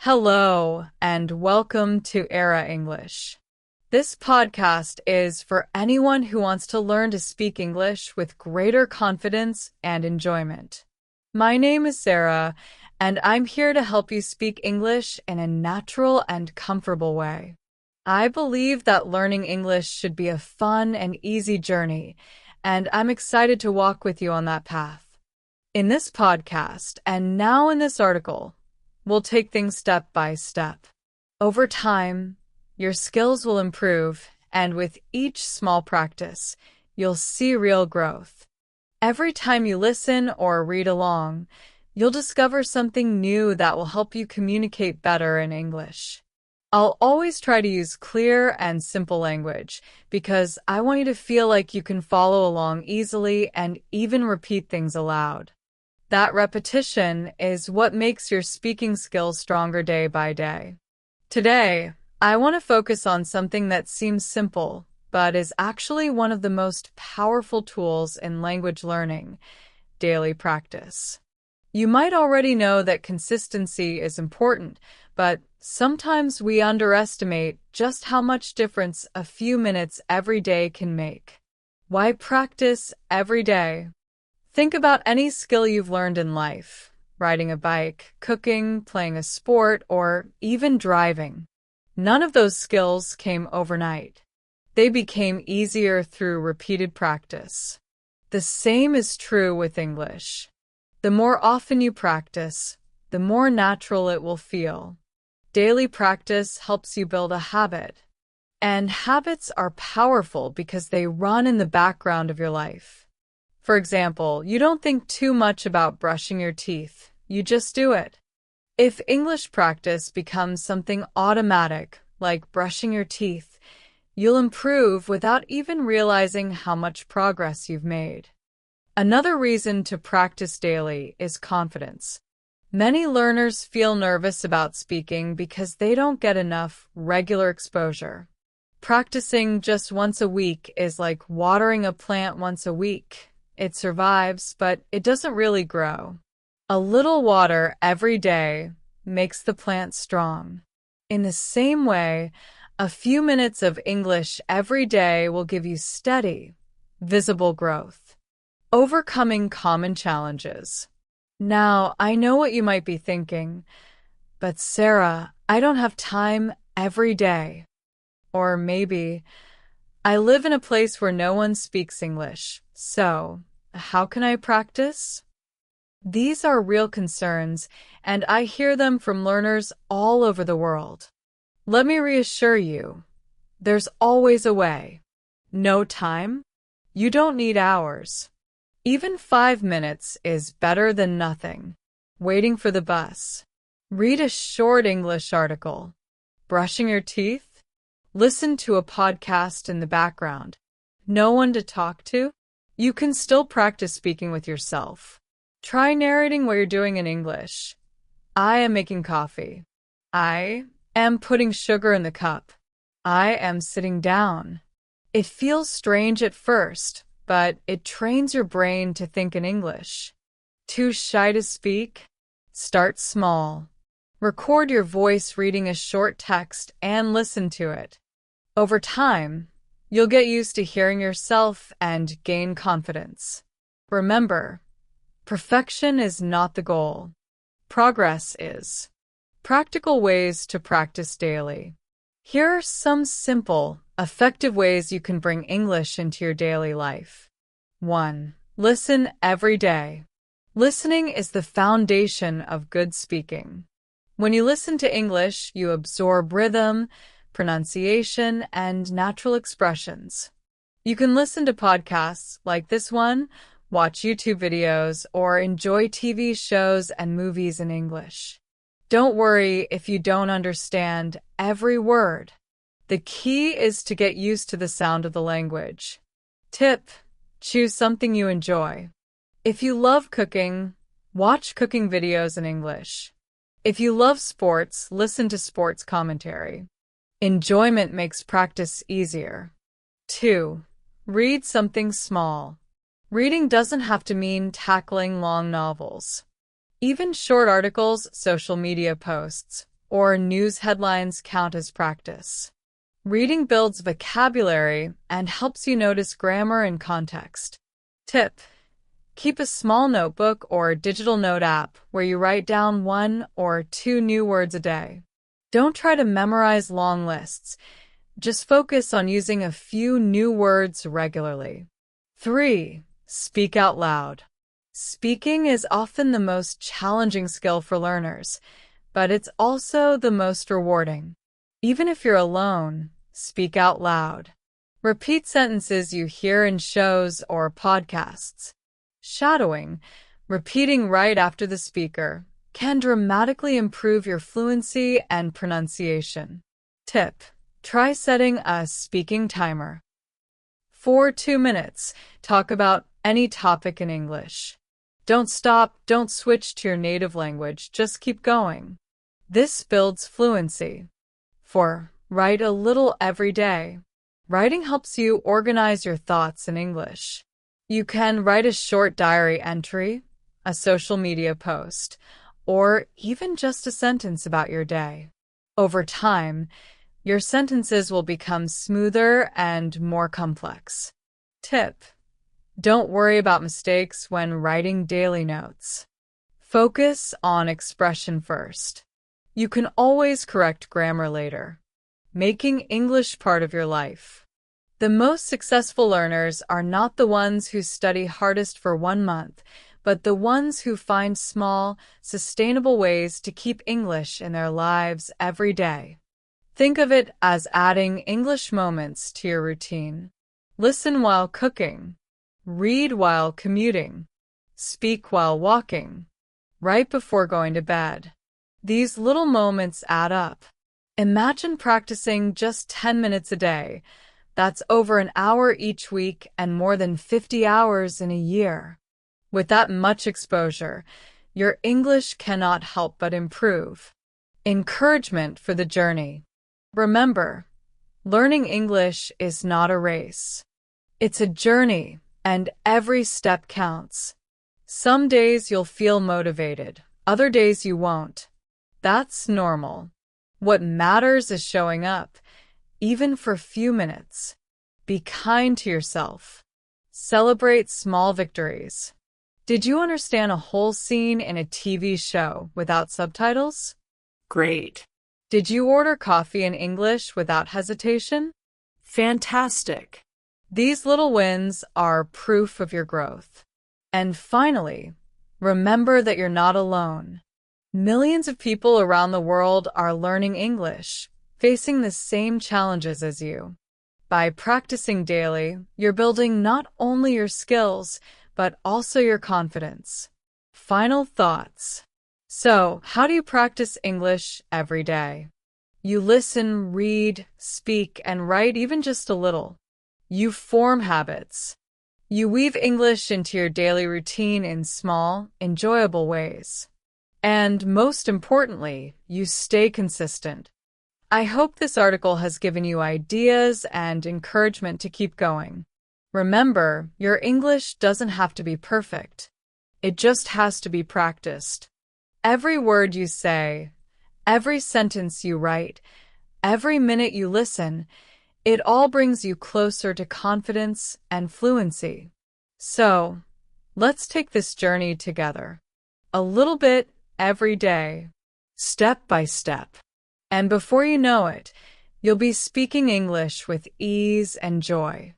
Hello, and welcome to Era English. This podcast is for anyone who wants to learn to speak English with greater confidence and enjoyment. My name is Sarah, and I'm here to help you speak English in a natural and comfortable way. I believe that learning English should be a fun and easy journey, and I'm excited to walk with you on that path. In this podcast, and now in this article, we'll take things step by step. Over time, your skills will improve, and with each small practice, you'll see real growth. Every time you listen or read along, you'll discover something new that will help you communicate better in English. I'll always try to use clear and simple language because I want you to feel like you can follow along easily and even repeat things aloud. That repetition is what makes your speaking skills stronger day by day. Today, I want to focus on something that seems simple, but is actually one of the most powerful tools in language learning: daily practice. You might already know that consistency is important, but sometimes we underestimate just how much difference a few minutes every day can make. Why practice every day? Think about any skill you've learned in life: riding a bike, cooking, playing a sport, or even driving. None of those skills came overnight. They became easier through repeated practice. The same is true with English. The more often you practice, the more natural it will feel. Daily practice helps you build a habit. And habits are powerful because they run in the background of your life. For example, you don't think too much about brushing your teeth, you just do it. If English practice becomes something automatic, like brushing your teeth, you'll improve without even realizing how much progress you've made. Another reason to practice daily is confidence. Many learners feel nervous about speaking because they don't get enough regular exposure. Practicing just once a week is like watering a plant once a week. It survives, but it doesn't really grow. A little water every day makes the plant strong. In the same way, a few minutes of English every day will give you steady, visible growth. Overcoming common challenges. Now, I know what you might be thinking, but Sarah, I don't have time every day. Or maybe, I live in a place where no one speaks English, so how can I practice? These are real concerns, and I hear them from learners all over the world. Let me reassure you, there's always a way. No time? You don't need hours. Even 5 minutes is better than nothing. Waiting for the bus. Read a short English article. Brushing your teeth? Listen to a podcast in the background. No one to talk to? You can still practice speaking with yourself. Try narrating what you're doing in English. I am making coffee. I am putting sugar in the cup. I am sitting down. It feels strange at first, but it trains your brain to think in English. Too shy to speak? Start small. Record your voice reading a short text and listen to it. Over time, you'll get used to hearing yourself and gain confidence. Remember, perfection is not the goal. Progress is. Practical ways to practice daily. Here are some simple, effective ways you can bring English into your daily life. 1. Listen every day. Listening is the foundation of good speaking. When you listen to English, you absorb rhythm, pronunciation, and natural expressions. You can listen to podcasts like this one, watch YouTube videos, or enjoy TV shows and movies in English. Don't worry if you don't understand every word. The key is to get used to the sound of the language. Tip: choose something you enjoy. If you love cooking, watch cooking videos in English. If you love sports, listen to sports commentary. Enjoyment makes practice easier. 2. Read something small. Reading doesn't have to mean tackling long novels. Even short articles, social media posts, or news headlines count as practice. Reading builds vocabulary and helps you notice grammar and context. Tip: keep a small notebook or digital note app where you write down 1 or 2 new words a day. Don't try to memorize long lists. Just focus on using a few new words regularly. 3. Speak out loud. Speaking is often the most challenging skill for learners, but it's also the most rewarding. Even if you're alone, speak out loud. Repeat sentences you hear in shows or podcasts. Shadowing, repeating right after the speaker, can dramatically improve your fluency and pronunciation. Tip: try setting a speaking timer. For 2 minutes, talk about any topic in English. Don't stop, don't switch to your native language, just keep going. This builds fluency. 4. Write a little every day. Writing helps you organize your thoughts in English. You can write a short diary entry, a social media post, or even just a sentence about your day. Over time, your sentences will become smoother and more complex. Tip: don't worry about mistakes when writing daily notes. Focus on expression first. You can always correct grammar later, making English part of your life. The most successful learners are not the ones who study hardest for 1 month, but the ones who find small, sustainable ways to keep English in their lives every day. Think of it as adding English moments to your routine. Listen while cooking. Read while commuting. Speak while walking. Right before going to bed. These little moments add up. Imagine practicing just 10 minutes a day. That's over an hour each week and more than 50 hours in a year. With that much exposure, your English cannot help but improve. Encouragement for the journey. Remember, learning English is not a race. It's a journey, and every step counts. Some days you'll feel motivated, other days you won't. That's normal. What matters is showing up, even for a few minutes. Be kind to yourself. Celebrate small victories. Did you understand a whole scene in a TV show without subtitles? Great. Did you order coffee in English without hesitation? Fantastic. These little wins are proof of your growth. And finally, remember that you're not alone. Millions of people around the world are learning English, facing the same challenges as you. By practicing daily, you're building not only your skills, but also your confidence. Final thoughts. So, how do you practice English every day? You listen, read, speak, and write even just a little. You form habits. You weave English into your daily routine in small, enjoyable ways. And most importantly, you stay consistent. I hope this article has given you ideas and encouragement to keep going. Remember, your English doesn't have to be perfect. It just has to be practiced. Every word you say, every sentence you write, every minute you listen, it all brings you closer to confidence and fluency. So, let's take this journey together. A little bit every day, step by step. And before you know it, you'll be speaking English with ease and joy.